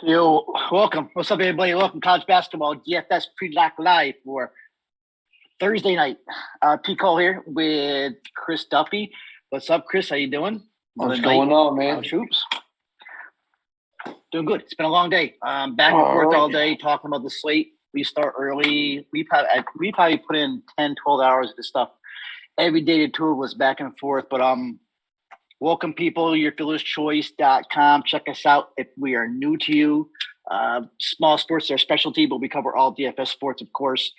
Yo, welcome. What's up, everybody? Welcome, College Basketball DFS Pre-Lock Live for Thursday night. Pete Cole here with Chris Duffy. What's up, Chris? How you doing? What's going on, man? Troops. Doing good. It's been a long day. Back and forth all day talking about the slate. We start early. We probably put in 10, 12 hours of this stuff. Every day the tour was back and forth, but welcome, people. YourFieldlessChoice.com. Check us out if we are new to you. Small sports are our specialty, but we cover all DFS sports, of course.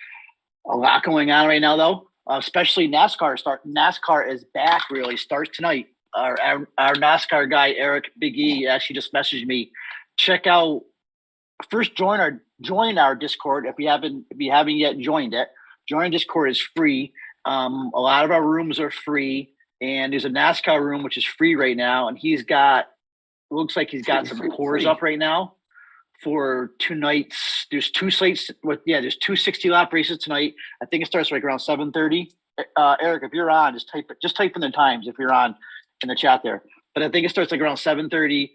A lot going on right now, though, especially NASCAR. NASCAR is back, really. Starts tonight. Our NASCAR guy, Eric Big E, actually just messaged me. Check out – first, join our Discord if you haven't yet joined it. Join Discord is free. A lot of our rooms are free. And there's a NASCAR room, which is free right now. And looks like he's got some cores up right now for 2 nights. There's 2 slates. There's 2 60-lap races tonight. I think it starts like around 7:30. Eric, if you're on, just type in the times if you're on in the chat there. But I think it starts like around 7:30.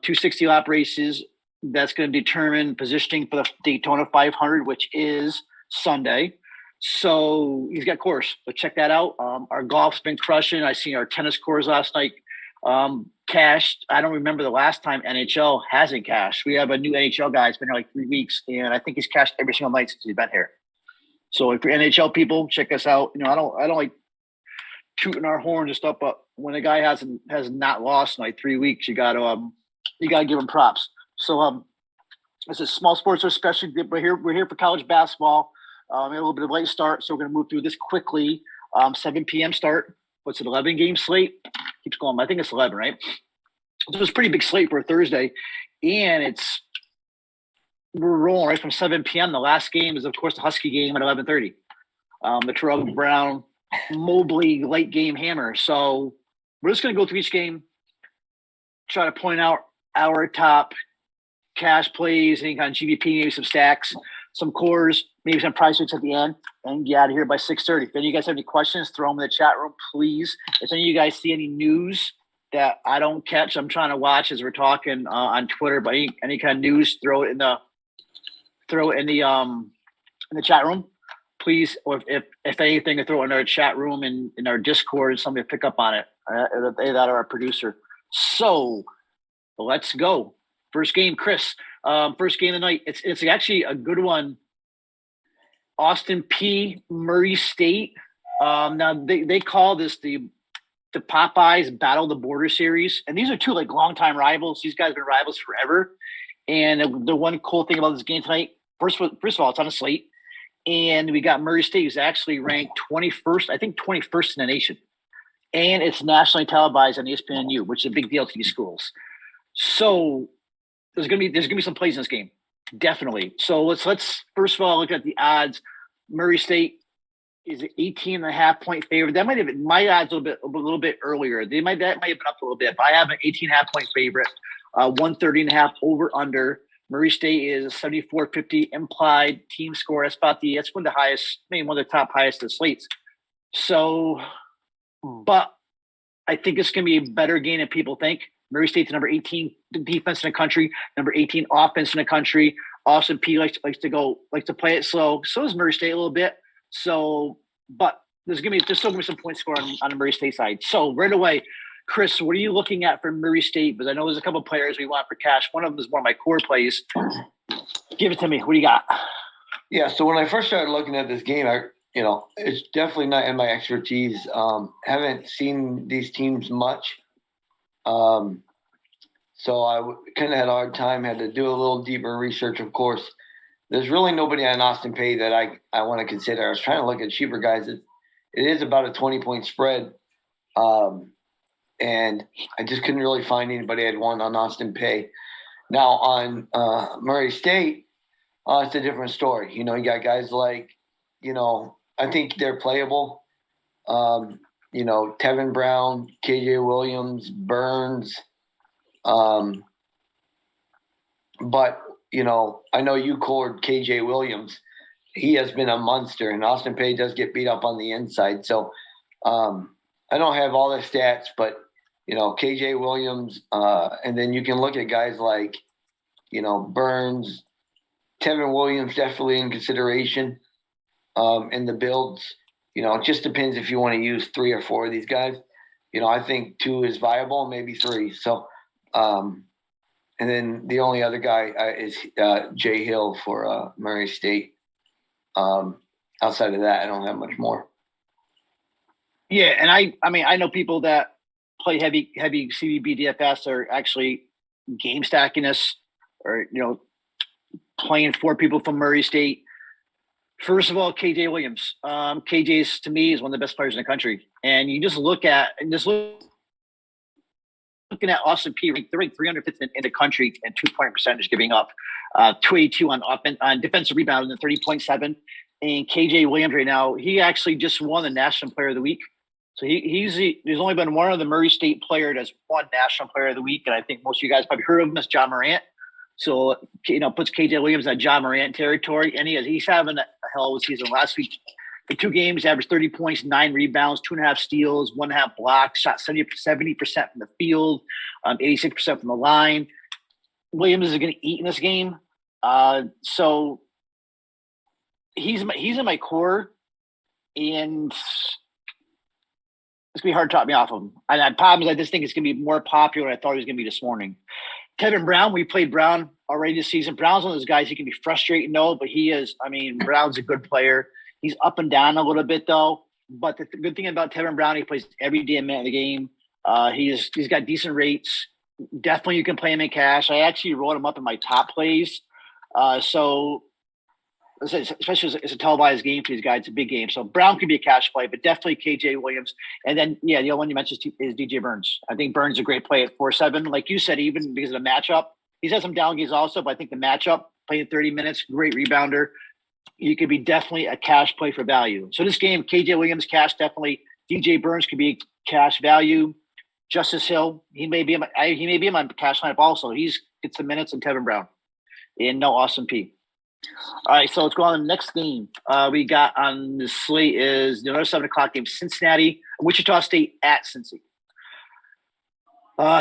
2 60-lap races. That's going to determine positioning for the Daytona 500, which is Sunday. So he's got course. So check that out. Our golf's been crushing. I seen our tennis course last night cashed. I don't remember the last time NHL hasn't cashed. We have a new NHL guy. It's been here like 3 weeks, and I think he's cashed every single night since he's been here. So if you're NHL people, check us out. I don't like tooting our horns and stuff, but when a guy has not lost in like 3 weeks, you gotta give him props. So this is small sports, especially. We're here for college basketball. We had a little bit of late start, so we're going to move through this quickly. 7 p.m. start. What's it, 11-game slate? Keeps going. I think it's 11, right? So it's a pretty big slate for a Thursday. And we're rolling right from 7 p.m. The last game is, of course, the Husky game at 11:30. The Terrell Brown, Mobley late game hammer. So we're just going to go through each game, try to point out our top cash plays, any kind of GVP, maybe some stacks, some cores, maybe some PrizePicks at the end, and get out of here by 6:30. If any of you guys have any questions, throw them in the chat room, please. If any of you guys see any news that I don't catch, I'm trying to watch as we're talking on Twitter, but any kind of news, throw it in the chat room, please. Or if anything, throw it in our chat room and in our Discord, and somebody pick up on it. That or our producer. So let's go. First game, Chris. First game of the night. It's actually a good one. Austin P. Murray State. Now they call this the Popeyes Battle of the Border Series, and these are 2 like longtime rivals. These guys have been rivals forever. And the one cool thing about this game tonight, first of all, it's on a slate, and we got Murray State, who's actually ranked 21st, I think 21st in the nation, and it's nationally televised on ESPNU, which is a big deal to these schools. So there's gonna be some plays in this game, definitely. So let's first of all look at the odds. Murray State is an 18.5 point favorite. That might have been my odds a little bit earlier. That might have been up a little bit, but I have an 18.5 point favorite. 130.5 over under. Murray State is 74.50 implied team score. That's one of the highest, maybe one of the top highest of the slates. So, but I think it's going to be a better game than people think. Murray State's number 18 defense in the country, number 18 offense in the country. Austin P likes to play it slow. So does Murray State a little bit. So, but there's still gonna be some point score on the Murray State side. So right away, Chris, what are you looking at for Murray State? Because I know there's a couple of players we want for cash. One of them is one of my core plays. Give it to me. What do you got? Yeah. So when I first started looking at this game, it's definitely not in my expertise. Haven't seen these teams much. So I kind of had a hard time, had to do a little deeper research, of course. There's really nobody on Austin Pay that I want to consider. I was trying to look at cheaper guys. It is about a 20-point spread. And I just couldn't really find anybody I'd want on Austin Pay. Now on Murray State, it's a different story. You got guys like, I think they're playable. Tevin Brown, KJ Williams, Burns. But, I know you called KJ Williams. He has been a monster, and Austin Pay does get beat up on the inside. So I don't have all the stats, but, KJ Williams, and then you can look at guys like Burns, Tevin Williams definitely in consideration in the builds. It just depends if you want to use 3 or 4 of these guys. I think 2 is viable, maybe 3. So, and then the only other guy is Jay Hill for Murray State. Outside of that, I don't have much more. Yeah, and I know people that play heavy Cbb Dfs are actually game stacking us, or playing 4 people from Murray State. First of all, KJ Williams. KJ's to me is one of the best players in the country, and you just looking at Austin P. They're ranked 305th in the country and 2-point percentage giving up, 282 on defensive rebound and 30.7. And KJ Williams right now, he actually just won the National Player of the Week. So there's only been one of the Murray State player that's won National Player of the Week, and I think most of you guys probably heard of him as John Morant. So puts KJ Williams in that John Morant territory, and he's having a hell of a season. Last week, for 2 games, averaged 30 points, 9 rebounds, 2.5 steals, 1.5 blocks, shot 70% from the field, 86% from the line. Williams is going to eat in this game, so he's in my core, and it's going to be hard to talk me off of him. And the problem is I just think it's going to be more popular than I thought he was going to be this morning. Kevin Brown, we played Brown already this season. Brown's one of those guys, he can be frustrating, but he is, Brown's a good player. He's up and down a little bit, though. But the good thing about Kevin Brown, he plays every damn minute of the game. He's got decent rates. Definitely you can play him in cash. I actually wrote him up in my top plays. So especially as it's a televised game for these guys, it's a big game. So Brown could be a cash play, but definitely KJ Williams. And then, the other one you mentioned is DJ Burns. I think Burns is a great play at 4-7. Like you said, even because of the matchup. He's had some down games also, but I think the matchup, playing 30 minutes, great rebounder. He could be definitely a cash play for value. So this game, KJ Williams, cash definitely. DJ Burns could be cash value. Justice Hill, he may be in my cash lineup also. He's gets the minutes, and Kevin Brown. And no Austin P. All right, so let's go on to the next game. We got on the slate is another 7:00 game, Cincinnati, Wichita State at Cincy.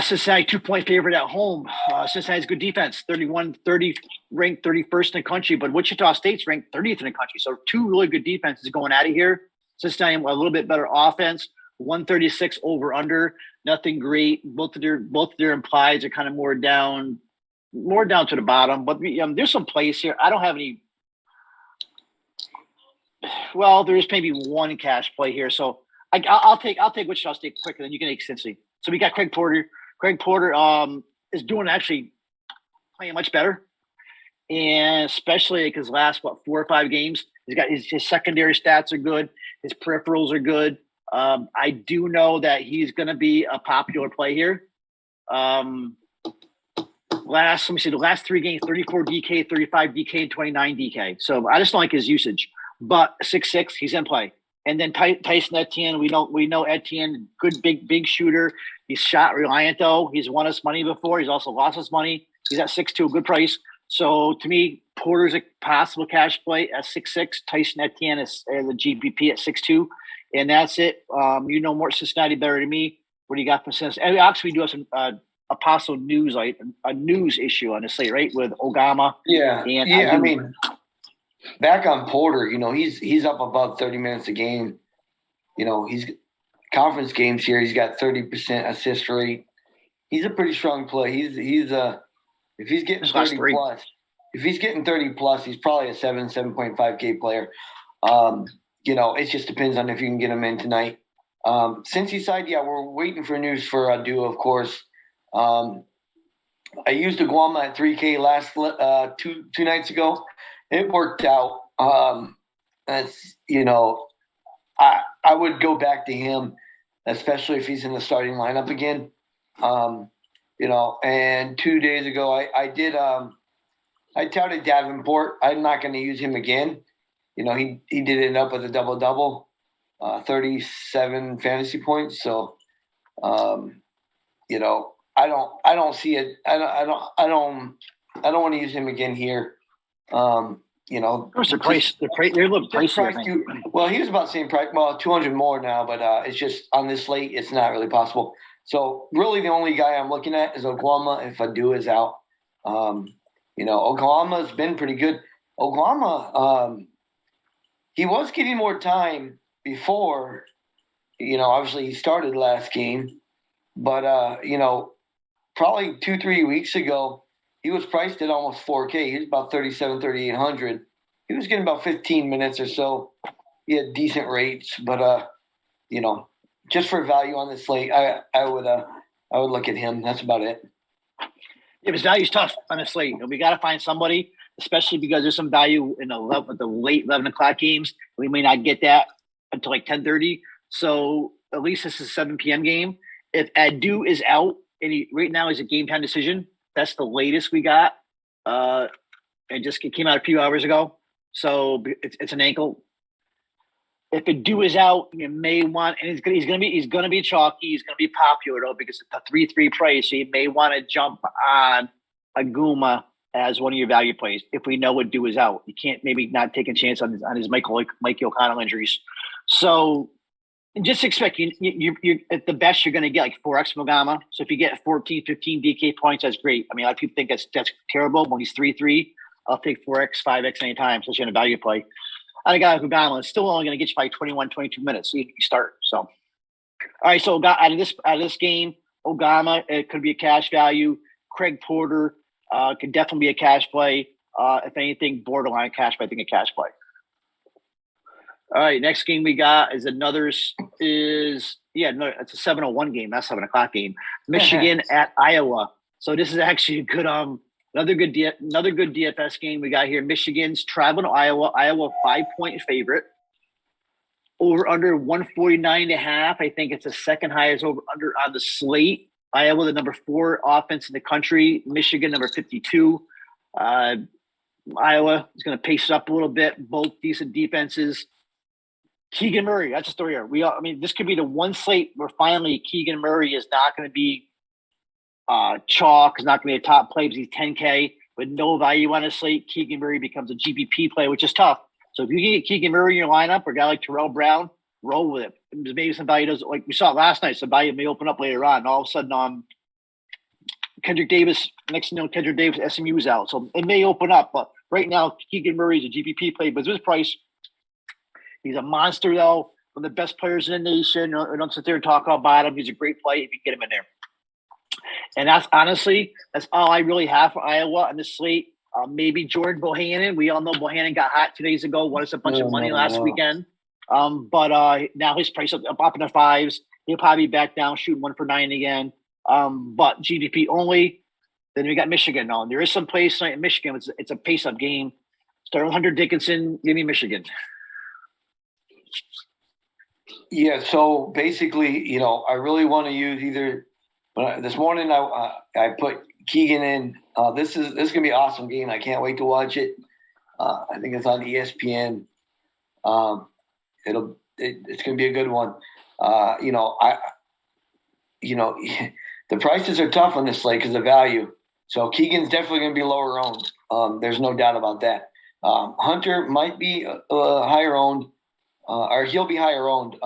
Cincinnati 2-point favorite at home. Cincinnati's good defense, 31-30, ranked 31st in the country, but Wichita State's ranked 30th in the country. So 2 really good defenses going out of here. Cincinnati a little bit better offense, 136 over under, nothing great. Both of their implies are kind of more down to the bottom, but there's some plays here. I don't have any. Well, there is maybe one cash play here, so I'll take Wichita State quicker than you can take Cincy. So we got Craig Porter. Craig Porter is actually playing much better, and especially because last 4 or 5 games, he's got his secondary stats are good, his peripherals are good. I do know that he's going to be a popular play here. The last 3 games, 34 DK, 35 DK, and 29 DK. So I just don't like his usage. But 6'6", he's in play. And then Tyson Etienne, we know Etienne, good big shooter. He's shot reliant though. He's won us money before. He's also lost us money. He's at 6'2", a good price. So to me, Porter's a possible cash play at 6'6". Tyson Etienne is the GPP at 6'2", and that's it. More Cincinnati better than me. What do you got from Cincinnati? And actually, we do have some a possible news, like a news issue on the slate, right? With Ogama. Yeah. Back on Porter, he's up above 30 minutes a game. He's conference games here. He's got 30% assist rate. He's a pretty strong play. If he's getting 30 plus, he's probably a 7.5K player. It just depends on if you can get him in tonight. Cincy side, we're waiting for news for a duo, of course. I used Aguama at 3K last two nights ago. It worked out. I would go back to him, especially if he's in the starting lineup again. And 2 days ago, I touted Davenport. I'm not going to use him again. He did end up with a double-double, 37 fantasy points. So, I don't see it. I don't want to use him again here. What's the price? They're a little pricey. Well, he was about the same price. Well, 200 more now, but it's just on this slate, it's not really possible. So really, the only guy I'm looking at is Oklahoma if Adu is out. Oklahoma has been pretty good. Oklahoma, he was getting more time before, obviously he started last game, but, probably 2-3 weeks ago, he was priced at almost 4K. He was about 3,800. He was getting about 15 minutes or so. He had decent rates, but, just for value on the slate, I would look at him. That's about it. Yeah, his value's tough on the slate. We got to find somebody, especially because there's some value in the late 11 o'clock games. We may not get that until like 10:30. So at least this is a 7 p.m. game. If Adu is out, and right now is a game time decision, that's the latest we got. It just came out a few hours ago. So it's an ankle. If Adu is out, you may want, and he's gonna be chalky. He's gonna be popular though because it's a 3-3 price. So you may want to jump on Aguma as one of your value plays if we know Adu is out. You can't maybe not take a chance on his Mike O'Connell injuries. So just expect you at the best you're going to get like 4x Aguma. So if you get 14, 15 DK points, that's great. I mean, a lot of people think that's terrible. When he's 3-3, I'll take 4x, 5x anytime, especially in a value play. I got Aguma. It's still only going to get you by 21, 22 minutes. So you start. So, all right. So out of this game, Aguma, it could be a cash value. Craig Porter could definitely be a cash play. If anything, borderline cash, but I think a cash play. All right. Next game we got is it's a 7:01 game. That's 7 o'clock game. Michigan at Iowa. So this is actually a good another good DFS game we got here. Michigan's traveling to Iowa. Iowa 5-point favorite. Over under 149.5. I think it's the second highest over under on the slate. Iowa, the number 4 offense in the country. Michigan, number 52. Iowa is going to pace it up a little bit. Both decent defenses. Keegan Murray, that's the story here. This could be the one slate where finally Keegan Murray is not going to be chalk, is not going to be a top play because he's 10K with no value on his slate. Keegan Murray becomes a GPP play, which is tough. So if you can get Keegan Murray in your lineup or a guy like Terrell Brown, roll with it. Maybe some value does, like we saw last night, some value may open up later on. And all of a sudden, Kendrick Davis, SMU's out. So it may open up, but right now, Keegan Murray is a GPP play, but his price, he's a monster, though. One of the best players in the nation. I don't sit there and talk about him. He's a great play if you get him in there. And that's all I really have for Iowa on this slate. Maybe Jordan Bohannon. We all know Bohannon got hot 2 days ago. Won us a bunch of money last weekend. But now his price up in the 5s. He'll probably be back down, shooting 1 for 9 again. But GPP only. Then we got Michigan. Now, there is some place tonight in Michigan. It's a pace-up game. Start with Hunter Dickinson. Give me Michigan. Yeah, so basically, I really want to use either. But this morning I put Keegan in. This is gonna be an awesome game. I can't wait to watch it. I think it's on ESPN. It's gonna be a good one. The prices are tough on this slate because of value. So Keegan's definitely gonna be lower owned. There's no doubt about that. Hunter might be higher owned, or he'll be higher owned.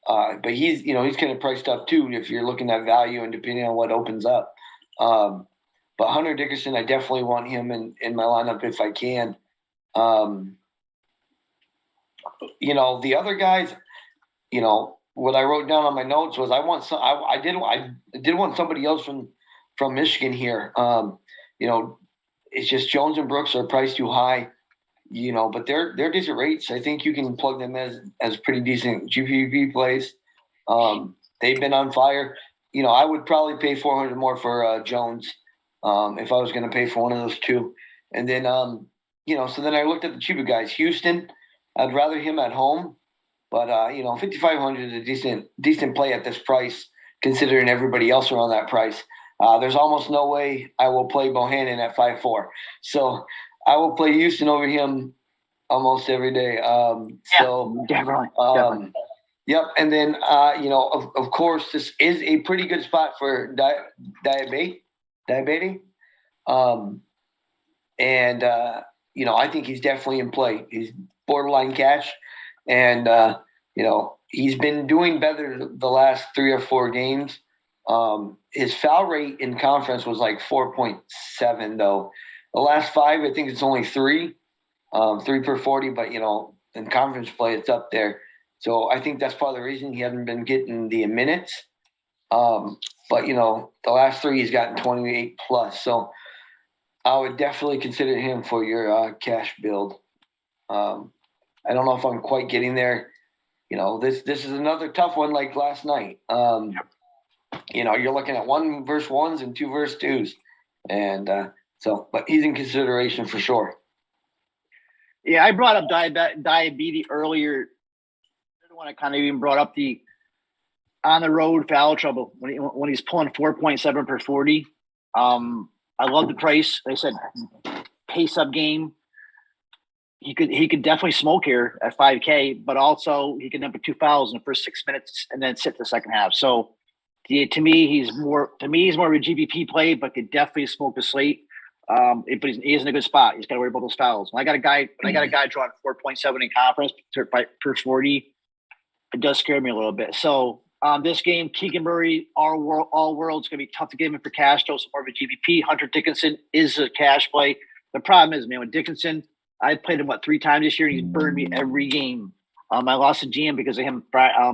But he's kind of priced up too if you're looking at value and depending on what opens up. But Hunter Dickinson, I definitely want him in my lineup if I can. The other guys, what I wrote down on my notes was I did want somebody else from Michigan here. It's just Jones and Brooks are priced too high. But they're decent rates. I think you can plug them as pretty decent GPP plays. They've been on fire. I would probably pay $400 more for Jones if I was going to pay for one of those two. And then, so then I looked at the cheaper guys. Houston, I'd rather him at home. But, 5,500 is a decent play at this price, considering everybody else around that price. There's almost no way I will play Bohannon at 5.4. So I will play Houston over him almost every day. Definitely. Yep. And then, of course, this is a pretty good spot for diabetes. I think he's definitely in play. He's borderline cash. And, he's been doing better the last 3 or 4 games. His foul rate in conference was like 4.7, though. The last 5, I think it's only 3, 3 per 40. But in conference play, it's up there. So I think that's part of the reason he hasn't been getting the minutes. But the last 3 he's gotten 28 plus. So I would definitely consider him for your cash build. I don't know if I'm quite getting there. This is another tough one like last night. You're looking at 1 versus 1s and 2 versus 2s. And but he's in consideration for sure. Yeah, I brought up diabetes earlier. The one I kind of even brought up the on the road foul trouble when he's pulling 4.7 per 40. I love the price. They said pace up game. He could definitely smoke here at 5K, but also he can number 2 fouls in the first 6 minutes and then sit the second half. So to me, he's more of a GPP play, but could definitely smoke the slate. But he's in a good spot. He's got to worry about those fouls. When I got a guy drawing 4.7 in conference per 40, it does scare me a little bit. So this game, Keegan Murray, all world's going to be tough to get him for cash. Though some more of a GPP. Hunter Dickinson is a cash play. The problem is, man, with Dickinson, I played him 3 times this year, and he's burned me every game. I lost a GM because of him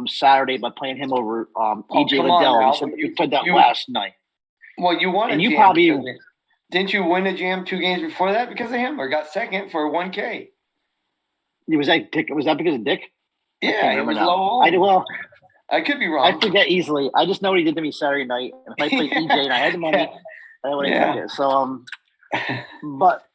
Saturday by playing him over EJ Liddell. You played that last night. Well, you won, and you probably didn't you win a jam 2 games before that because of him, or got second for 1K? Was that because of Dick? Yeah, it was low. I could be wrong. I forget easily. I just know what he did to me Saturday night. And if I played EJ and I had the money, I would have took it. So, but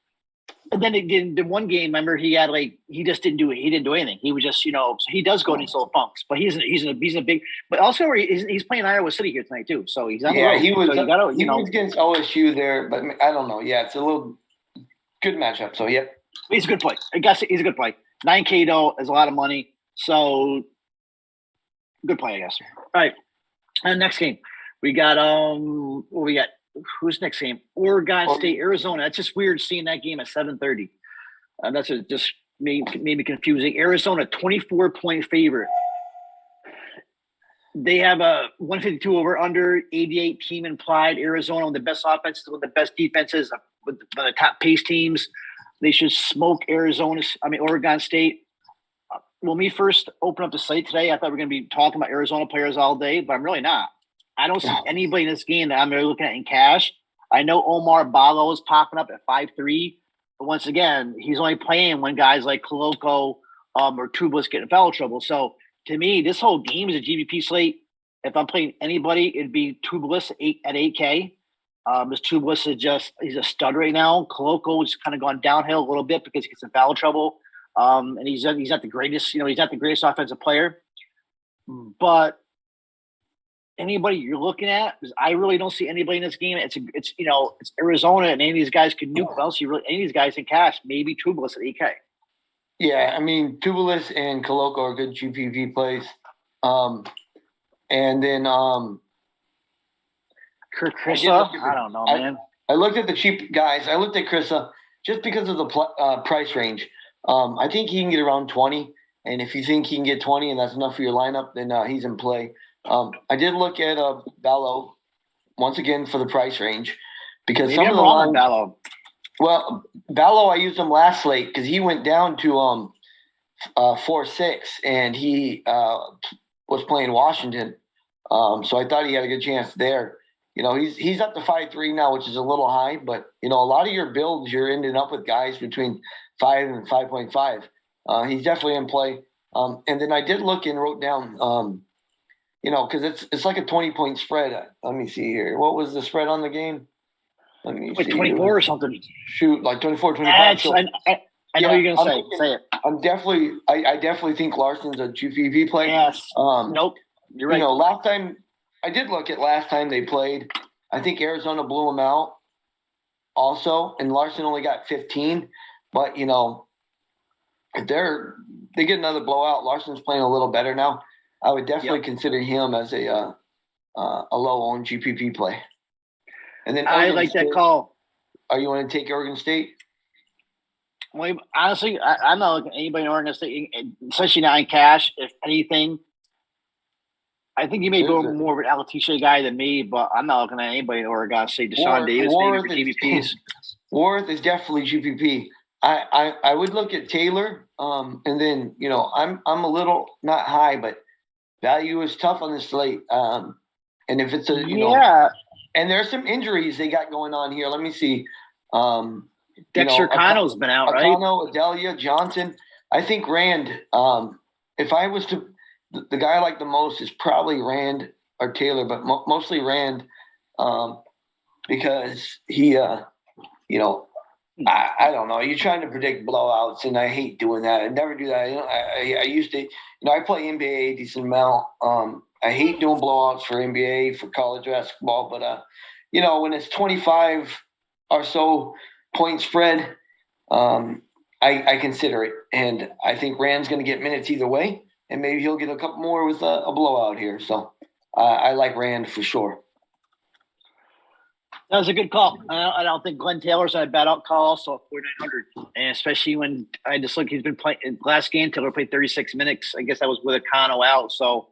and then again, the one game, remember, he had he just didn't do it. He didn't do anything. He was just, so he does go in these little funks. But he's in a big. But also, he's playing Iowa City here tonight too. So he's on the road. He was. So he was against OSU there, but I don't know. Yeah, it's a little good matchup. So yeah, he's a good play. I guess he's a good play. 9K though is a lot of money. So good play, I guess. All right. And next game, we got who's next game? Oregon State, Arizona. That's just weird seeing that game at 7:30. That's just made me confusing. Arizona, 24-point favorite. They have a 152 over under 88 team implied. Arizona, one of the best offenses, one of the best defenses, one of the top pace teams. They should smoke Oregon State. When we first opened up the site today, I thought we were going to be talking about Arizona players all day, but I'm really not. I don't see anybody in this game that I'm really looking at in cash. I know Omar Ballo is popping up at 5'3", but once again, he's only playing when guys like Koloko or Tubeless get in foul trouble. So to me, this whole game is a GBP slate. If I'm playing anybody, it'd be Tubeless at 8K. This Tubeless he's a stud right now. Koloko has kind of gone downhill a little bit because he gets in foul trouble. And he's not the greatest, he's not the greatest offensive player. But anybody you're looking at, because I really don't see anybody in this game. It's Arizona, and any of these guys can nuke. I don't see really any of these guys in cash. Maybe Tubeless at 8K. Yeah, I mean Tubeless and Koloko are good GPP plays. And then Krissa, I don't know, man. I looked at the cheap guys. I looked at Krissa just because of the price range. I think he can get around 20, and if you think he can get 20 and that's enough for your lineup, then he's in play. I did look at Ballo once again for the price range because some of the lines. Ballo. Well, Ballo, I used him last slate because he went down to 4-6, and he was playing Washington. So I thought he had a good chance there. He's up to 5.3 now, which is a little high, but a lot of your builds you're ending up with guys between 5 and 5.5. He's definitely in play. And then I did look and wrote down, because it's like a 20-point spread. Let me see here. What was the spread on the game? Let me see. 24 or something. Shoot, like 24, 25. So, I know you're going to say it. Say it. I definitely think Larson's a GPP play. Yes. Nope. You're right. Last time I did look at last time they played, I think Arizona blew them out also, and Larson only got 15. But, if they get another blowout, Larson's playing a little better now. I would definitely consider him as a low-owned GPP play. And then I like that call. Are you want to take Oregon State? Well, honestly, I'm not looking at anybody in Oregon State, especially not in cash. If anything, I think you may be more of an Alatisha guy than me, but I'm not looking at anybody in Oregon State. Deshaun Davis maybe for GPPs. Worth is definitely GPP. I would look at Taylor, and then I'm a little not high, but value is tough on this slate. And if it's and there's some injuries they got going on here. Let me see. Dexter Cano's been out, right? Cano, Adelia, Johnson. I think Rand. If I was to, the guy I like the most is probably Rand or Taylor, but mostly Rand, because he, I don't know. You're trying to predict blowouts, and I hate doing that. I never do that. I used to, I play NBA a decent amount. I hate doing blowouts for NBA, for college basketball, but when it's 25 or so point spread, I consider it, and I think Rand's going to get minutes either way, and maybe he'll get a couple more with a blowout here. So I like Rand for sure. That was a good call. I don't think Glenn Taylor's had a bad out call also at 4,900. And especially when I just look, he's been playing last game. Taylor played 36 minutes. I guess that was with a Cano out. So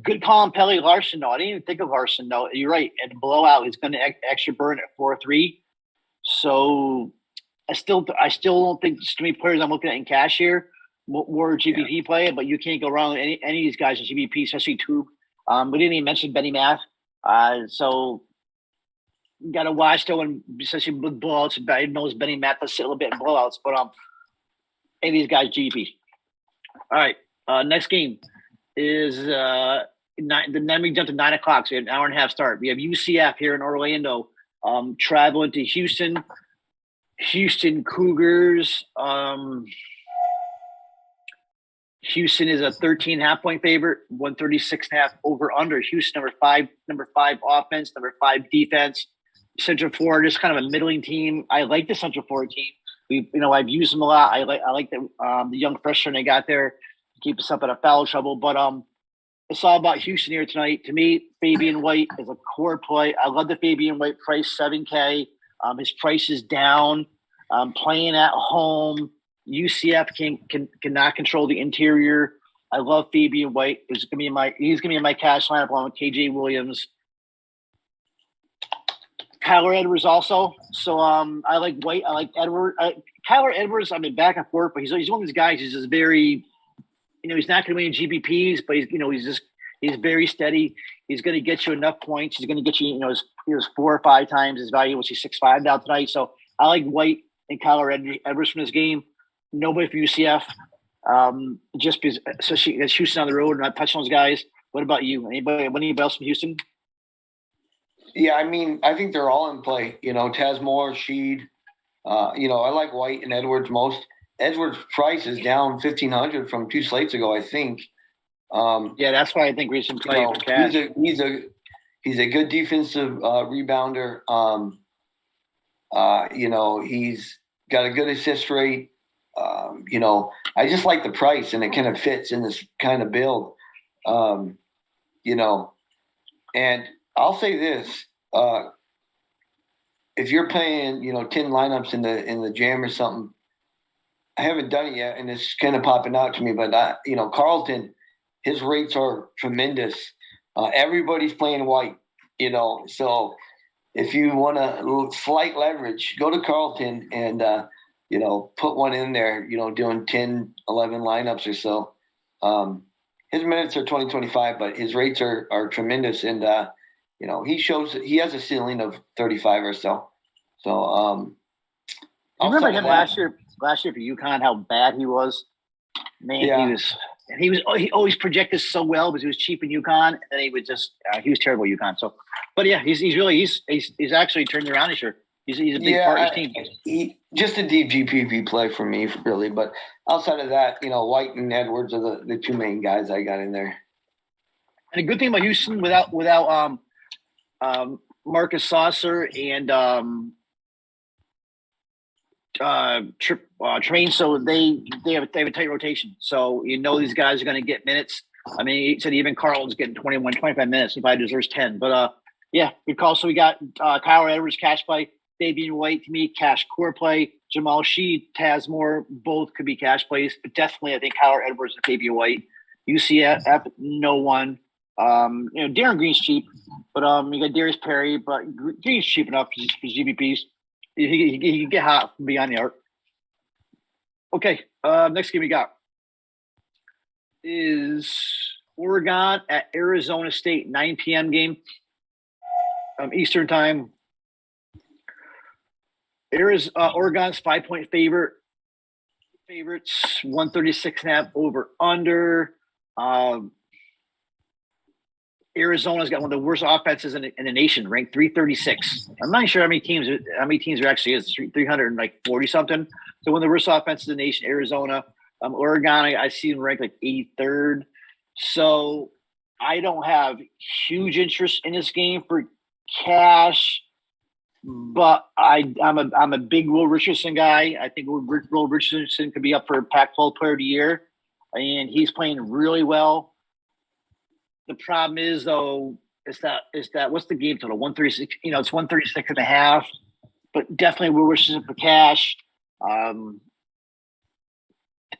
good call on Pelly Larson, though. I didn't even think of Larson, though. You're right. And blowout, he's going to extra burn at 4-3. So I still don't think there's too many players I'm looking at in cash here. More GPP play, but you can't go wrong with any of these guys in GPP, especially Tube. We didn't even mention Benny Math. So got to watch though, and especially with blowouts. I know Benny Math does sit a little bit in blowouts, but any of these guys GP. All right, next game is then we jump to 9 o'clock. So we have an hour and a half start. We have UCF here in Orlando, traveling to Houston. Houston Cougars. Houston is a 13.5 point favorite, 136.5 over under. Houston number five offense, number 5 defense. Central Florida is kind of a middling team. I like the Central Florida team. I've used them a lot. I like the young freshman they got there to keep us up out of foul trouble. But it's all about Houston here tonight. To me, Fabian White is a core play. I love the Fabian White price, $7K. His price is down. Playing at home. UCF cannot control the interior. I love Fabian White. He's gonna be in my cash lineup along with KJ Williams. Kyler Edwards also. So I like White. I like Edwards. Kyler Edwards, I've been back and forth, but he's one of these guys. He's just very, he's not going to win GPPs, but he's very steady. He's going to get you enough points. He's going to get you, he was 4 or 5 times his value, which is 6.5 now tonight. So I like White and Kyler Edwards from this game. Nobody for UCF. Just because, especially as Houston on the road and not touching those guys. What about you? Anybody else from Houston? Yeah, I think they're all in play. Tasmore, Sheed. I like White and Edwards most. Edwards' price is down 1,500 from 2 slates ago, I think. Yeah, that's why I think we should play for cash. He's a good defensive rebounder. He's got a good assist rate. I just like the price, and it kind of fits in this kind of build. And I'll say this: if you're playing, 10 lineups in the jam or something, I haven't done it yet, and it's kind of popping out to me. But Carlton, his rates are tremendous. Everybody's playing White, So if you want a slight leverage, go to Carlton and put one in there. Doing 10, 11 lineups or so. His minutes are 20-25, but his rates are tremendous, and he shows that he has a ceiling of 35 or so. So I remember him last year for UConn, how bad he was. Man, yeah. He always projected so well because he was cheap in UConn, and then he was terrible at UConn. So, but yeah, he's actually turned around this year. He's a big part of his team. Just a deep GPP play for me, really. But outside of that, White and Edwards are the 2 main guys I got in there. And a good thing about Houston without Marcus Saucer and Train, so they have a tight rotation. So these guys are going to get minutes. He said even Carl's getting 21, 25 minutes. He probably deserves 10. But yeah, good call. So we got Kyler Edwards cash play, Fabian White to me cash core play, Jamal Sheed, Tasmore, both could be cash plays, but definitely I think Kyler Edwards and Fabian White. UCF, no one. Darren Green's cheap, but you got Darius Perry, but Green's cheap enough for GPPs. He can get hot from beyond the arc. Okay, next game we got is Oregon at Arizona State, 9 p.m. game, Eastern time. Oregon's 5-point favorites, 136.5 over under. Arizona's got one of the worst offenses in the nation, ranked 336. I'm not sure how many teams there actually is. 340 something. So one of the worst offenses in the nation, Arizona. Oregon, I see them ranked like 83rd. So I don't have huge interest in this game for cash, but I'm a big Will Richardson guy. I think Will Richardson could be up for Pac-12 Player of the Year, and he's playing really well. The problem is, though, is that what's the game total? 136. It's 136.5. But definitely Will Richardson for cash.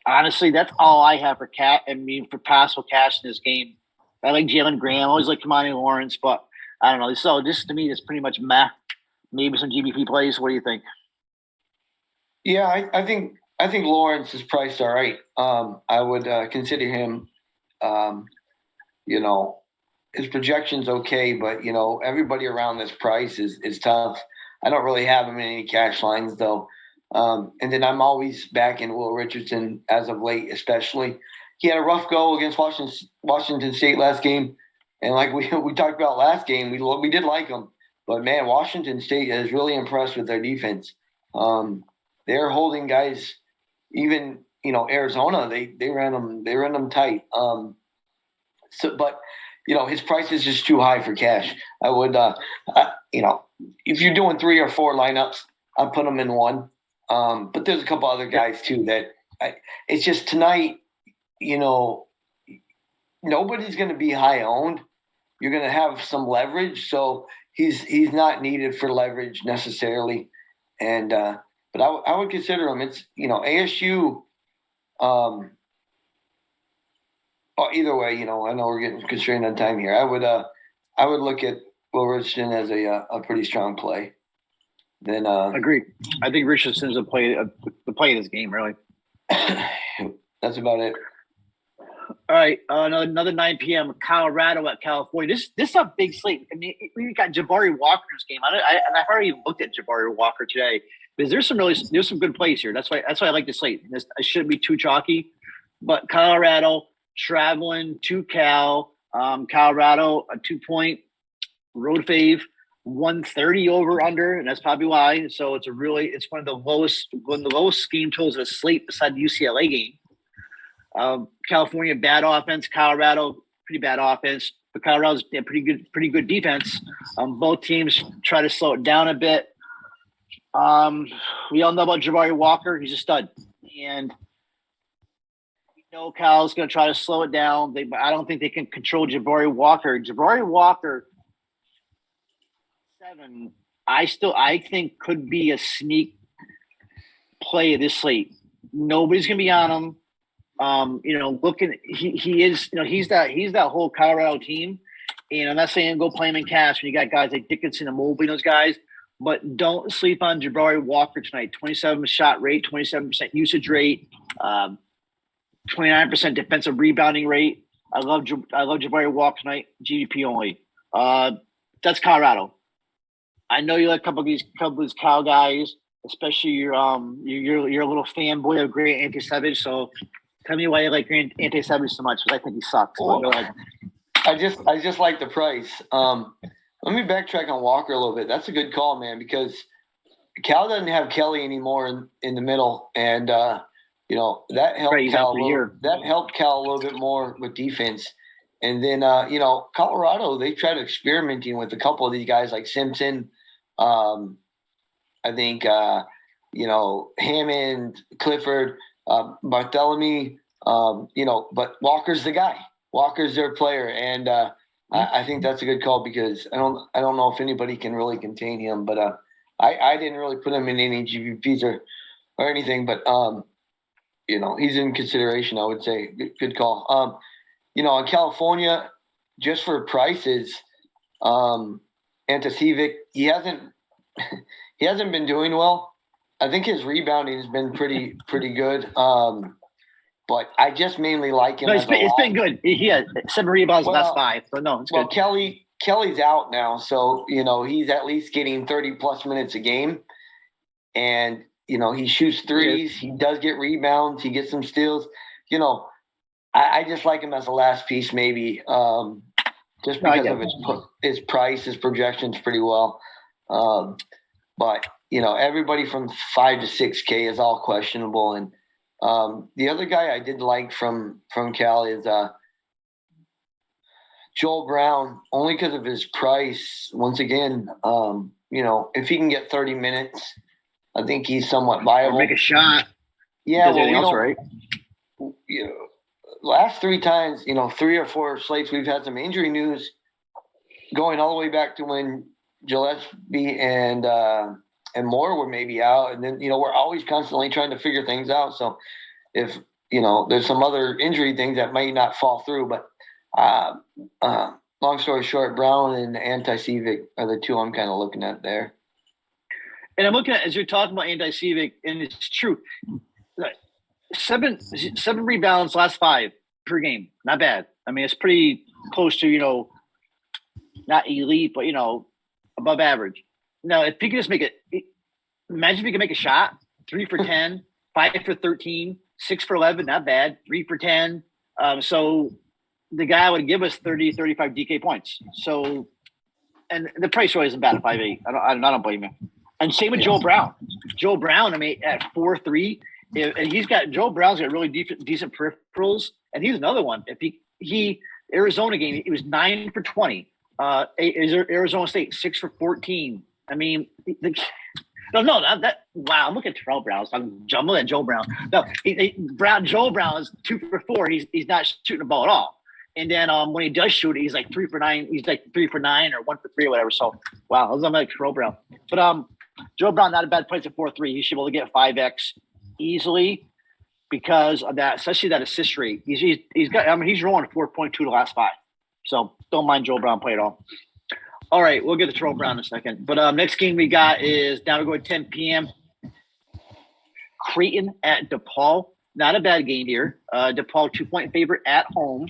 Honestly, that's all I have for for possible cash in this game. I like Jalen Graham. I always like Kamani Lawrence, but I don't know. So this to me is pretty much meh. Maybe some GBP plays. What do you think? Yeah, I think Lawrence is priced all right. I would consider him. His projection's okay, but everybody around this price is tough. I don't really have him in any cash lines though. And then I'm always backing Will Richardson as of late, especially. He had a rough go against Washington State last game, and like we talked about last game, we did like him, but man, Washington State is really impressed with their defense. They're holding guys, even Arizona. They ran them tight. But his price is just too high for cash. I would, if you're doing 3 or 4 lineups, I'd put them in one. But there's a couple other guys too that it's just tonight, nobody's going to be high owned. You're going to have some leverage. So he's not needed for leverage necessarily. And, but I would consider him. It's, ASU, either way, I know we're getting constrained on time here. I would look at Will Richardson as a pretty strong play. Then agree. I think Richardson's the play of this game, really. That's about it. All right, another 9 p.m. Colorado at California. This is a big slate. I mean, we got Jabari Walker's game. And I've already looked at Jabari Walker today because there's some good plays here. That's why I like the slate. I shouldn't be too chalky, but Colorado traveling to Cal. Colorado a 2-point road fave. 130 over under, and that's probably why. So it's one of the lowest game totals of the slate beside the UCLA game. California bad offense, Colorado pretty bad offense, but Colorado's pretty good defense. Both teams try to slow it down a bit. We all know about Jabari Walker; he's a stud, and we know Cal's going to try to slow it down. I don't think they can control Jabari Walker. Jabari Walker. 7, I think could be a sneak play of this slate. Nobody's gonna be on him. He is, he's that whole Colorado team. And I'm not saying go play him in cash when you got guys like Dickinson and Mobley, those guys, but don't sleep on Jabari Walker tonight. 27% shot rate, 27% usage rate, 29% defensive rebounding rate. I love Jabari Walker tonight. GDP only. That's Colorado. I know you like a couple of these Cal guys, especially you're a little fanboy of Grant Antisevich. So tell me why you like Grant Antisevich so much, because I think he sucks. Well, I just like the price. Let me backtrack on Walker a little bit. That's a good call, man, because Cal doesn't have Kelly anymore in the middle, and that helped Cal. That helped Cal a little bit more with defense. And then, Colorado, they tried experimenting with a couple of these guys like Simpson. I think, Hammond, Clifford, Bartholomew, but Walker's the guy. Walker's their player. And I think that's a good call because I don't know if anybody can really contain him. But I didn't really put him in any GPPs or anything. But, he's in consideration, I would say. Good call. In California, just for prices, Antisevich, he he hasn't been doing well. I think his rebounding has been pretty good. But I just mainly like him. No, it's been good. He had 7 rebounds in the last 5. So no, it's good. Kelly's out now, so he's at least getting 30+ minutes a game, and he shoots threes. He does get rebounds. He gets some steals. I just like him as a last piece, maybe, just because of his price, his projections pretty well. But everybody from 5 to 6K is all questionable, and the other guy I did like from Cal is Joel Brown, only because of his price. Once again, if he can get 30 minutes, I think he's somewhat viable. Or make a shot. Yeah, last 3 times, 3 or 4 slates, we've had some injury news going all the way back to when Gillespie and Moore were maybe out, and then we're always constantly trying to figure things out. So if there's some other injury things that might not fall through, but long story short, Brown and Anti-Civic are the 2 I'm kind of looking at there. And I'm looking at, as you're talking about Anti-Civic, and it's true. 7 rebounds last 5 per game, not bad. I mean, it's pretty close to not elite, but above average. Now, if he could just make it, imagine if he could make a shot, 3 for 10, 5 for 13, 6 for 11, not bad, 3 for 10. So the guy would give us 30, 35 DK points. So, and the price really isn't bad at 5'8". I don't blame him. And same with Joel Brown. Joel Brown, I mean, at 4'3", and Joel Brown's got really decent peripherals, and he's another one. If he Arizona game, he was 9 for 20. Arizona State 6 for 14. I mean, wow. I'm looking at Terrell Brown. I'm looking at Joel Brown. No, Joel Brown is 2 for 4. He's not shooting the ball at all. And then when he does shoot it, he's like 3 for 9. He's like 3 for 9 or 1 for 3 or whatever. So wow, I'm like Terrell Brown. But Joel Brown, not a bad price at 4.3. He should be able to get 5x easily because of that, especially that assist rate. He's got. I mean, he's rolling 4.2 the last 5. So don't mind Joel Brown play at all. All right, we'll get to Terrell Brown in a second. But next game we got is now to go at 10 p.m. Creighton at DePaul. Not a bad game here. DePaul 2-point favorite at home,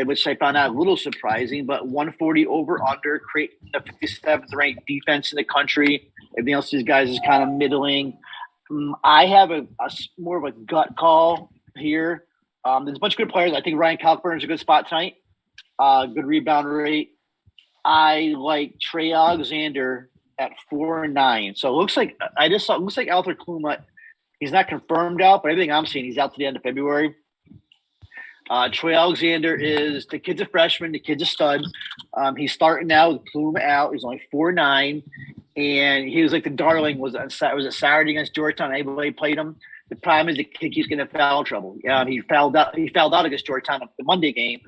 which I found out a little surprising, but 140 over under. Creighton, the 57th ranked defense in the country. Everything else, these guys is kind of middling. I have a more of a gut call here. There's a bunch of good players. I think Ryan Kalkbrenner is a good spot tonight. Good rebound rate. I like Trey Alexander at 4-9. So it looks like Arthur Kluma. He's not confirmed out, but everything I'm seeing, he's out to the end of February. Trey Alexander the kid's a freshman. The kid's a stud. He's starting now with Kluma out. He's only 4'9", and he was like the darling. Was a Saturday against Georgetown. Everybody played him. The problem is the kid keeps getting in foul trouble. He fouled out against Georgetown the Monday game.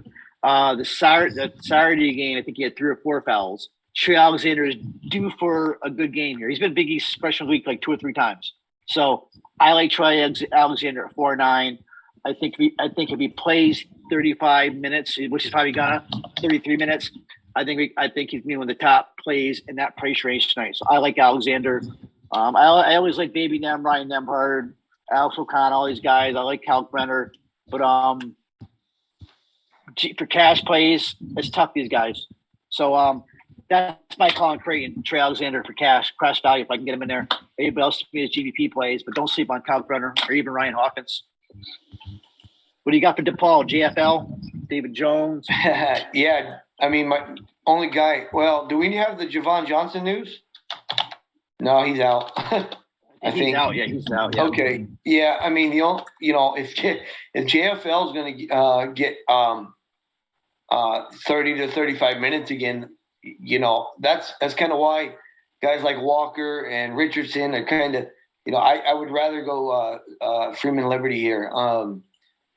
The Saturday game, I think he had 3 or 4 fouls. Trey Alexander is due for a good game here. He's been Big East Freshman Week like 2 or 3 times. So I like Trey Alexander at 4'9". I think if he plays 35 minutes, which is probably gonna 33 minutes, I think he's one of the top plays in that price range tonight. So I like Alexander. I always like Baby Nem, Ryan Nembhard, Alex O'Connell, all these guys. I like Kalkbrenner, but for cash plays, it's tough, these guys. So that's my call on Creighton. Trey Alexander for cash value if I can get him in there. Anybody else to me as GVP plays, but don't sleep on Kalkbrenner or even Ryan Hawkins. What do you got for DePaul? JFL, David Jones? Yeah, I mean, my only guy. Well, do we have the Javon Johnson news? No, he's out. I think he's out. Yeah, he's out. Yeah. Okay. Yeah, I mean, if JFL is going to get 30 to 35 minutes again, that's kind of why guys like Walker and Richardson are kind of, I would rather go Freeman Liberty here.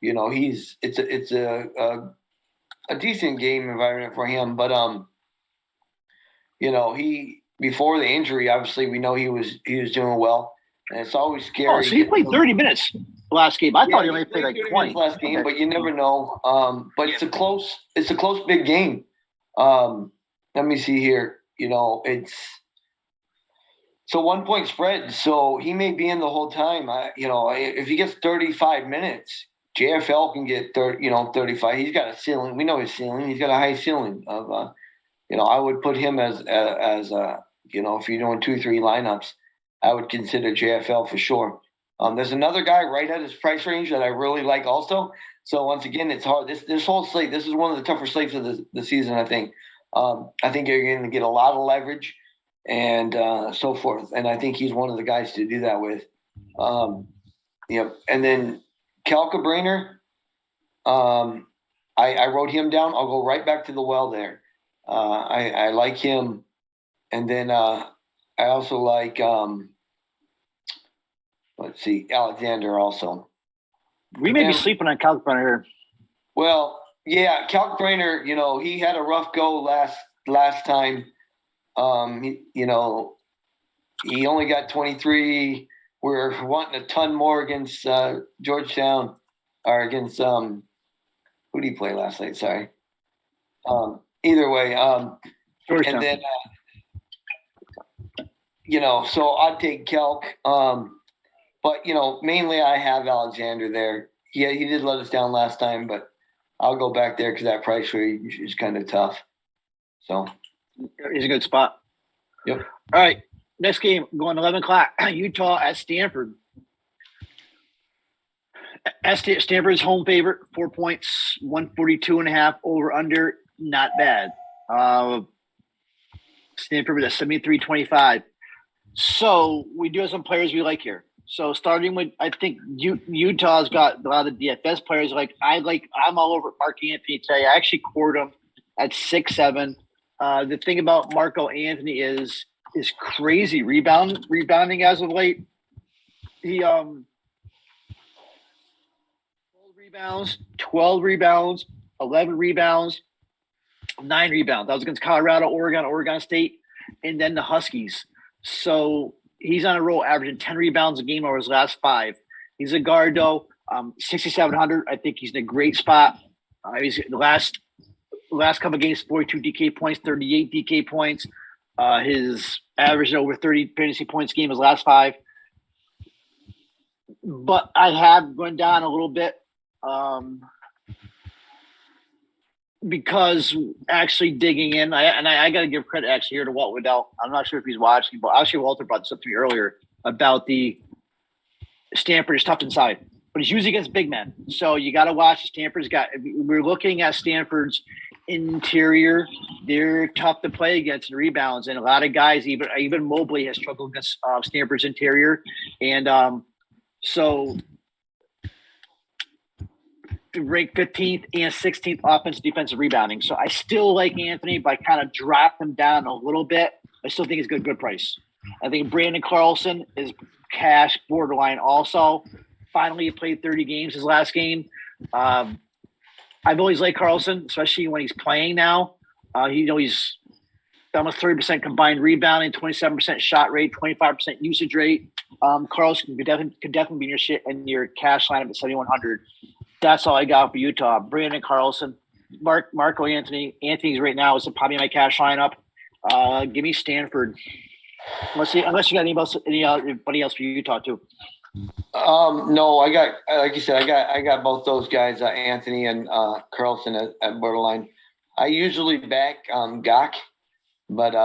It's a decent game environment for him, but he before the injury, obviously we know he was doing well, and it's always scary. Oh, so he played 30 minutes last game. I thought he only played like 20 last game, but you never know. But it's a close big game. Let me see here. It's So 1 point spread. So he may be in the whole time. If he gets 35 minutes, JFL can get 35. He's got a ceiling. We know his ceiling. He's got a high ceiling of, I would put him as if you're doing 2-3 lineups, I would consider JFL for sure. There's another guy right at his price range that I really like also. So once again, it's hard. This whole slate, this is one of the tougher slates of the season, I think. I think you're going to get a lot of leverage and so forth. And I think he's one of the guys to do that with. And then Calcabrainer, I wrote him down. I'll go right back to the well there. I like him. And then I also like, Alexander also. We may be sleeping on Calcabrainer here. Well, yeah, Calcabrainer, he had a rough go last time. He only got 23. We're wanting a ton more against Georgetown or against who did he play last night? Sorry. Either way, Georgetown. And then so I'd take Calc. But mainly I have Alexander there. Yeah, he did let us down last time, but I'll go back there because that price range is kind of tough. So he's a good spot. Yep. All right, next game going 11 o'clock. Utah at Stanford. Stanford's home favorite, 4 points, 142.5 over under. Not bad. Stanford with a 73-25. So we do have some players we like here. So starting with, I think Utah's got a lot of DFS players. I'm all over Mark Anthony today. I actually cored him at 6'7". The thing about Marco Anthony is crazy rebounding as of late. He 12 rebounds, 11 rebounds, 9 rebounds. That was against Colorado, Oregon State, and then the Huskies. So he's on a roll, averaging 10 rebounds a game over his last 5. He's a guard, though. 6,700. I think he's in a great spot. He's the last couple of games, 42 DK points, 38 DK points. His average over 30 fantasy points a game his last 5. But I have gone down a little bit because actually digging in, I got to give credit actually here to Walt Waddell. I'm not sure if he's watching, but actually Walter brought this up to me earlier about the Stanford is tough inside, but he's usually against big men. So you got to watch Stanford's got. We're looking at Stanford's interior. They're tough to play against in rebounds, and a lot of guys, even Mobley has struggled against Stanford's interior, and so ranked 15th and 16th offensive defensive rebounding. So I still like Anthony, but I kind of dropped him down a little bit. I still think he's good price. I think Brandon Carlson is cash borderline also. Finally, he played 30 games his last game. I've always liked Carlson, especially when he's playing now. He's almost 30% combined rebounding, 27% shot rate, 25% usage rate. Carlson could definitely be in your cash lineup at 7,100. That's all I got for Utah. Brandon Carlson, Marco Anthony. Anthony's right now is probably my cash lineup. Give me Stanford. Unless you got anybody else for Utah too. No, I got, like you said, I got both those guys, Anthony and Carlson at borderline. I usually back Gok, but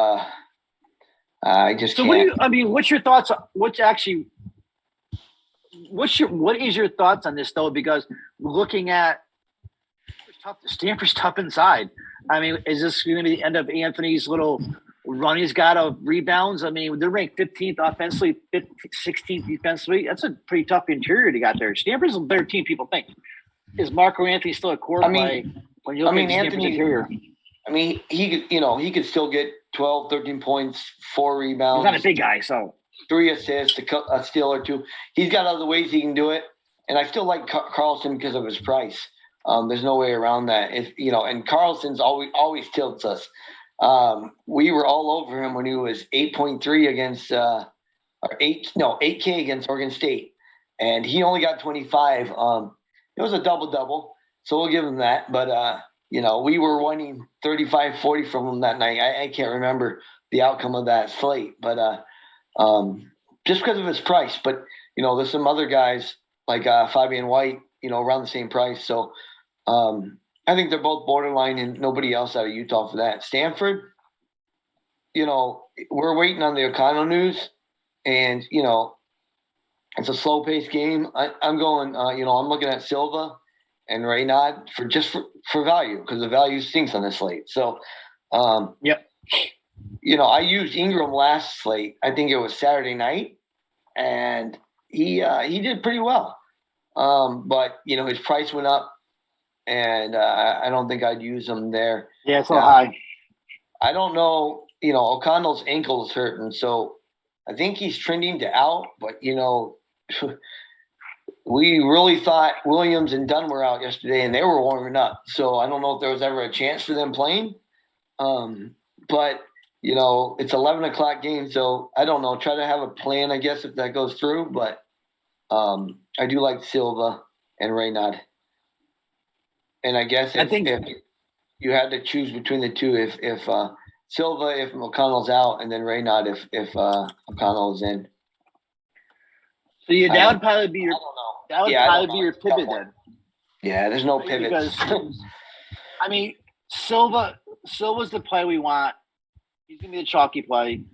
I just can't. What's your thoughts? What is your thoughts on this though? Because looking at Stanford's tough inside. Is this going to be the end of Anthony's little run he's got of rebounds? They're ranked 15th offensively, 16th defensively. That's a pretty tough interior they got there. Stanford's a better team people think. Is Marco Anthony still a core play when you look at Stanford's interior? He could still get 12, 13 points, 4 rebounds. He's not a big guy, so 3 assists, a steal or 2. He's got other ways he can do it, and I still like Carlson because of his price. There's no way around that. And Carlson's always tilts us. We were all over him when he was 8.3 against 8K against Oregon State, and he only got 25. It was a double, so we'll give him that. But we were winning 35-40 from him that night. I can't remember the outcome of that slate, but just because of his price. But, there's some other guys like Fabian White, around the same price. So I think they're both borderline and nobody else out of Utah for that. Stanford, we're waiting on the O'Connell news, and, it's a slow-paced game. I'm going, I'm looking at Silva and Raynaud for value because the value stinks on this slate. So, yep. I used Ingram last slate. I think it was Saturday night, and he did pretty well. But his price went up, and I don't think I'd use him there. Yeah, it's so high. I don't know. O'Connell's ankle is hurting, so I think he's trending to out. But we really thought Williams and Dunn were out yesterday, and they were warming up. So I don't know if there was ever a chance for them playing. But it's 11 o'clock game, so I don't know. Try to have a plan, I guess, if that goes through. But I do like Silva and Raynaud. And I guess if you had to choose between the two, if Silva, if McConnell's out, and then Raynaud if McConnell is in. So that would probably be your your pivot then. Yeah, there's no pivot. Because Silva's the play we want. He's gonna be the chalky play.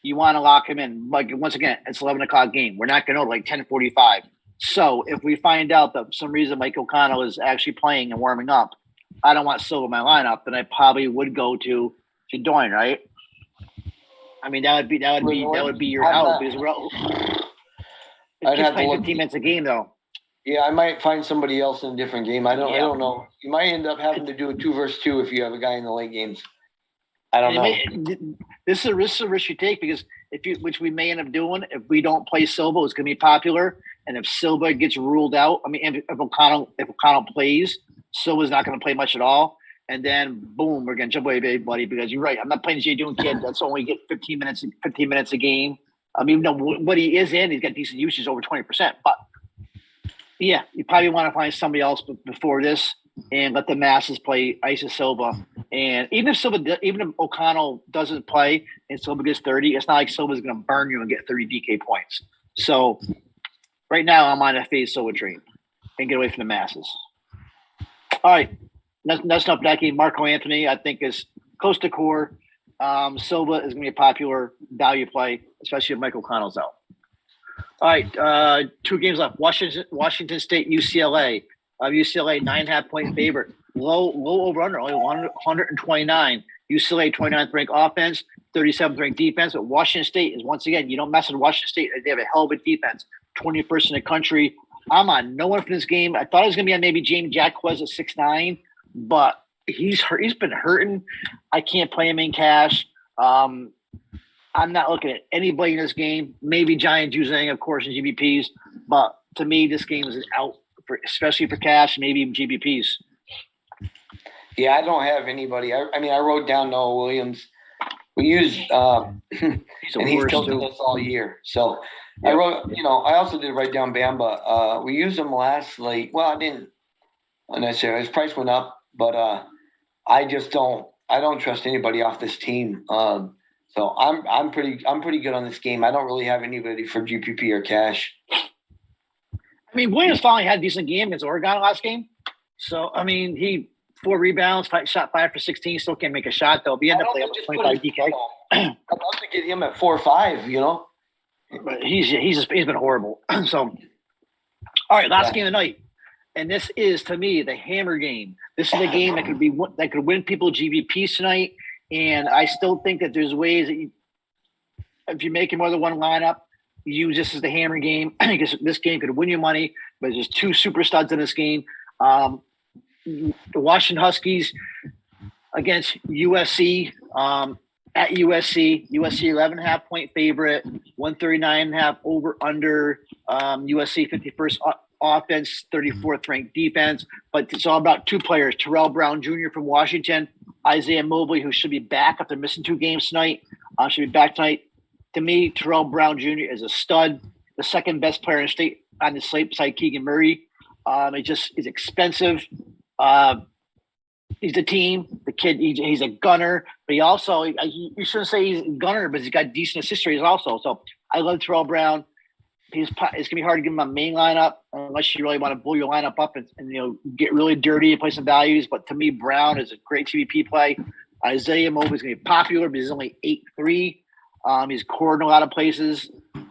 You want to lock him in. Like once again, it's 11 o'clock game. We're not gonna know like 10:45. So if we find out that for some reason Mike O'Connell is actually playing and warming up, I don't want Silva in my lineup, then I probably would go to Doyne, right? That would be your out because it's just playing 15 minutes a game though. Yeah, I might find somebody else in a different game. I don't know. You might end up having to do a 2 versus 2 if you have a guy in the late games. I don't know. This is a risk you take because which we may end up doing if we don't play Silva, it's going to be popular. And if Silva gets ruled out, if O'Connell plays, Silva's not going to play much at all. And then boom, we're going to jump away, buddy, because you're right. I'm not playing Jay Dune kid. That's only get 15 minutes a game. Even though what he is in, he's got decent usage over 20%. But yeah, you probably want to find somebody else before this and let the masses play Isis Silva. And even if O'Connell doesn't play and Silva gets 30, it's not like Silva's going to burn you and get 30 DK points. So right now I'm on a phase Silva train and get away from the masses. All right. That's not that game. Marco Anthony, I think, is close to core. Silva is going to be a popular value play, especially if Michael O'Connell's out. All right, 2 games left. Washington State, UCLA. UCLA 9.5-point favorite. Low over under, only 129. UCLA 29th ranked offense, 37th ranked defense. But Washington State is once again, you don't mess with Washington State. They have a hell of a defense, 21st in the country. I'm on no one for this game. I thought it was going to be on maybe James Jacquez at 6'9", but he's hurt. He's been hurting. I can't play him in cash. I'm not looking at anybody in this game. Maybe Giant Juzang, of course, in GBPs. But to me, this game is out, especially for cash, maybe even GBPs. Yeah, I don't have anybody. I wrote down Noah Williams. We used and he's tilted us all year. So I wrote, I also did write down Bamba. We used him last slate. Well, I didn't necessarily. His price went up, but I don't trust anybody off this team. So I'm pretty good on this game. I don't really have anybody for GPP or cash. Williams finally had a decent game against Oregon last game. So he 4 rebounds, shot 5 for 16. Still can't make a shot though. He ended up playing up 25 DK. I'd love to get him at 4 or 5. But he's been horrible. So, all right, last game of the night, and this is to me the hammer game. This is the game that could win people GBPs tonight. And I still think that there's ways that if you're making more than one lineup, you use this as the hammer game. Because this game could win you money, but there's 2 super studs in this game. The Washington Huskies against USC at USC. USC 11.5-point favorite, 139.5 over under. USC 51st offense, 34th ranked defense. But it's all about 2 players: Terrell Brown Jr. from Washington, Isaiah Mobley, who should be back after missing 2 games tonight. Should be back tonight. To me, Terrell Brown Jr. is a stud, the second best player in the state on the slate beside Keegan Murray. It just is expensive. He's a team. The kid, he's a gunner, but he also, you shouldn't say he's a gunner, but he's got decent assist rates also. So I love Terrell Brown. It's going to be hard to give him a main lineup unless you really want to blow your lineup up and get really dirty and play some values. But to me, Brown is a great CBP play. Isaiah Mobley is going to be popular because he's only 8'3". He's scored in a lot of places.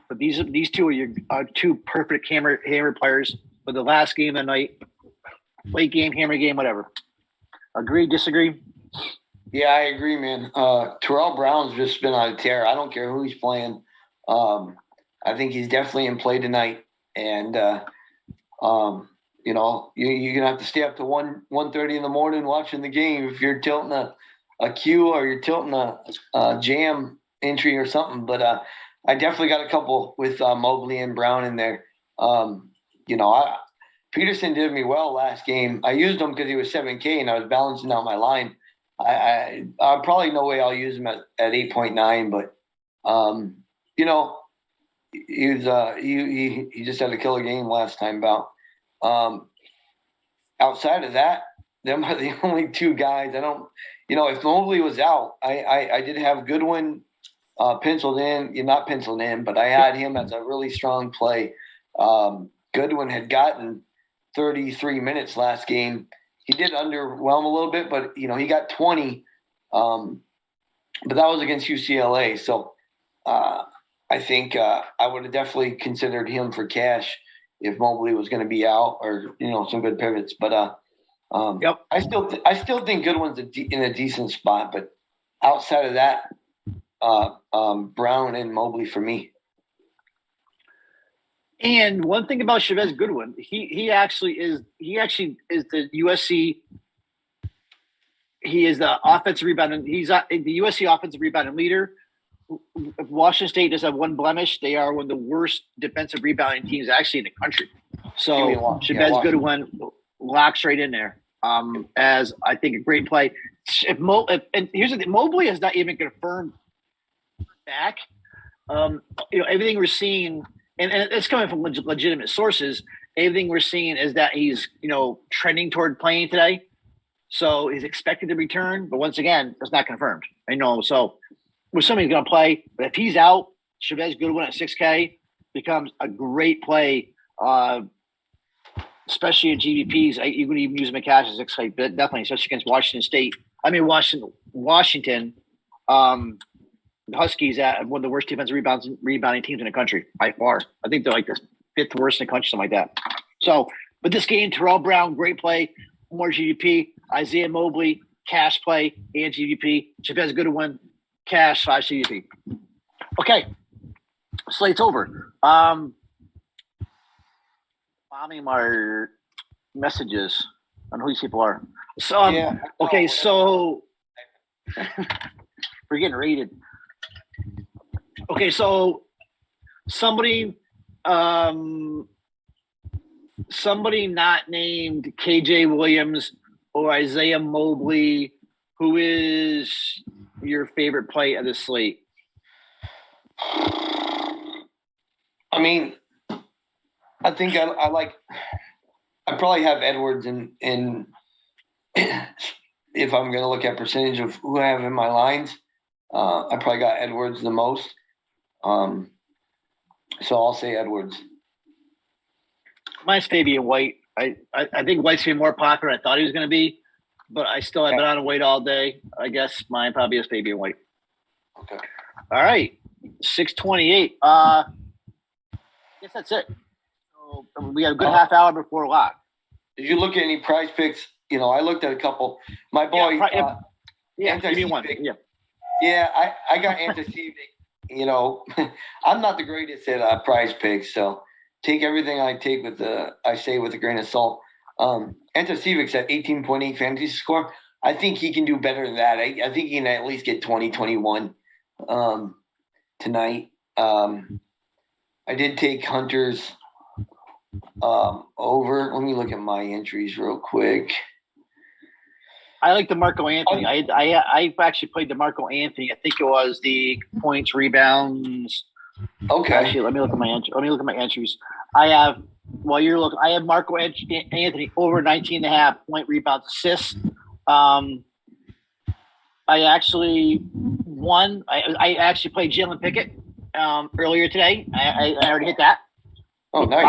But these two are two perfect hammer players for the last game of the night. Late game, hammer game, whatever. Agree, disagree? Yeah, I agree, man. Terrell Brown's just been on a tear. I don't care who he's playing. I think he's definitely in play tonight. And, you're going to have to stay up to 1:30 in the morning watching the game if you're tilting a Q or you're tilting a jam entry or something. But I definitely got a couple with Mobley and Brown in there. Peterson did me well last game. I used him because he was 7K and I was balancing out my line. I probably no way I'll use him at 8.9, but he just had a killer game last time about. Outside of that, them are the only two guys. I don't, if Mobley was out, I did have Goodwin penciled in. Not penciled in, but I had him as a really strong play. Goodwin had gotten 33 minutes last game. He did underwhelm a little bit, but he got 20. But that was against UCLA, so I think I would have definitely considered him for cash if Mobley was going to be out, or some good pivots. But yep. I still think Goodwin's in a decent spot. But outside of that, Brown and Mobley for me. And one thing about Chavez Goodwin, he actually is the USC. He is the offensive rebounding. He's the USC offensive rebounding leader. Washington State does have one blemish. They are one of the worst defensive rebounding teams actually in the country. So Chavez Goodwin locks right in there as I think a great play. And here's the thing: Mobley has not even confirmed back. Everything we're seeing. And it's coming from legitimate sources. Everything we're seeing is that he's, trending toward playing today. So he's expected to return. But once again, it's not confirmed. So we're assuming he's going to play. But if he's out, Chavez Goodwin at 6K becomes a great play, especially in GVPs. You can even use him in cash at 6K, but definitely, especially against Washington State. Washington. The Huskies at one of the worst defensive rebounding teams in the country by far. I think they're like the 5th worst in the country, something like that. So, but this game, Terrell Brown, great play, more GDP. Isaiah Mobley, cash play and GDP. Chavez Goodwin, cash / GDP. Okay, slate's over. Bombing my messages on who these people are. So, okay, so we're getting rated. Okay, so somebody not named KJ Williams or Isaiah Mobley, who is your favorite play of the slate? I mean, I think I probably have Edwards in if I'm going to look at percentage of who I have in my lines. I probably got Edwards the most. So I'll say Edwards. Mine's Fabian White. I think White's going to be more popular than I thought he was going to be, but I still have been on White all day. I guess mine probably is Fabian White. Okay. All right. 6:28. I guess that's it. So we have a good half hour before lock. Did you look at any prize picks? I looked at a couple. My boy. Give me one. Yeah, I got Ncaab. I'm not the greatest at prize picks, so take everything I say with a grain of salt. Ncaab's at 18.8 fantasy score. I think he can do better than that. I think he can at least get 20, 21 tonight. I did take Hunter's over. Let me look at my entries real quick. I like DeMarco Anthony. I actually played DeMarco Anthony. I think it was the points, rebounds. Okay. Actually, let me look at my entries. I have Marco Anthony over 19.5 point, rebounds, assists. I actually won. I actually played Jalen Pickett earlier today. I already hit that. Oh, nice.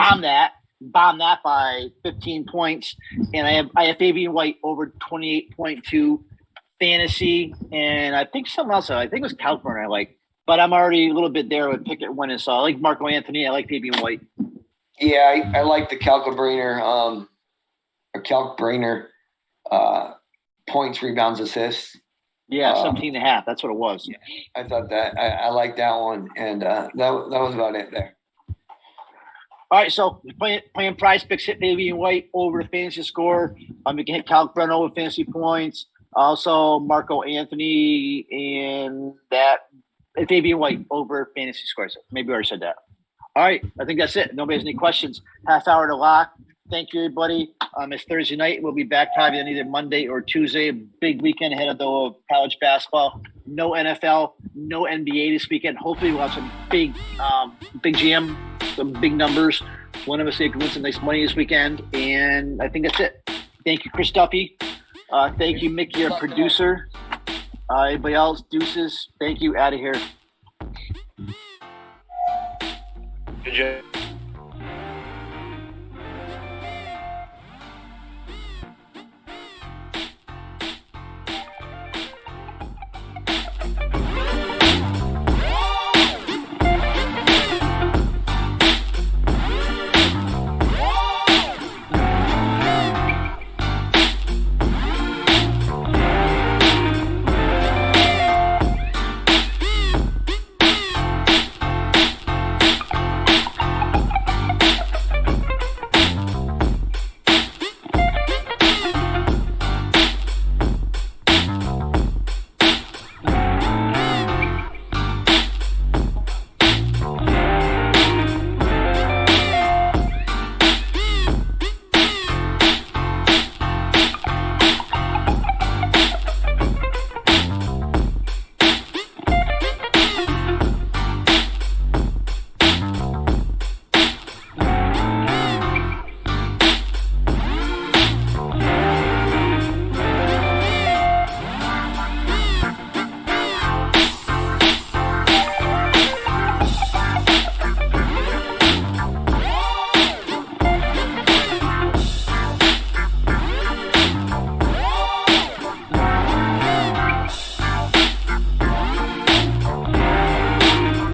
Bombed that by 15 points. And I have Fabian White over 28.2 fantasy. And I think something else. I think it was Calburn I like. But I'm already a little bit there with Pickett winning. So I like Marco Anthony. I like Fabian White. Yeah, I like the Calcabrainer, points, rebounds, assists. Yeah, 17.5. That's what it was. Yeah, I thought that I like that one, and that was about it there. All right, so playing PrizePicks, hit Fabian White over fantasy score. You can hit Calburn over fantasy points. Also, Marco Anthony and that Fabian White over fantasy scores. Maybe I already said that. All right, I think that's it. Nobody has any questions. Half hour to lock. Thank you, everybody. It's Thursday night. We'll be back probably on either Monday or Tuesday. Big weekend ahead of the college basketball. No NFL, no NBA this weekend. Hopefully, we'll have some big GM, some big numbers. One of us can win some nice money this weekend. And I think that's it. Thank you, Chris Duffy. Thank you, Mickey, our producer. Everybody else, deuces. Thank you. Out of here. Good job.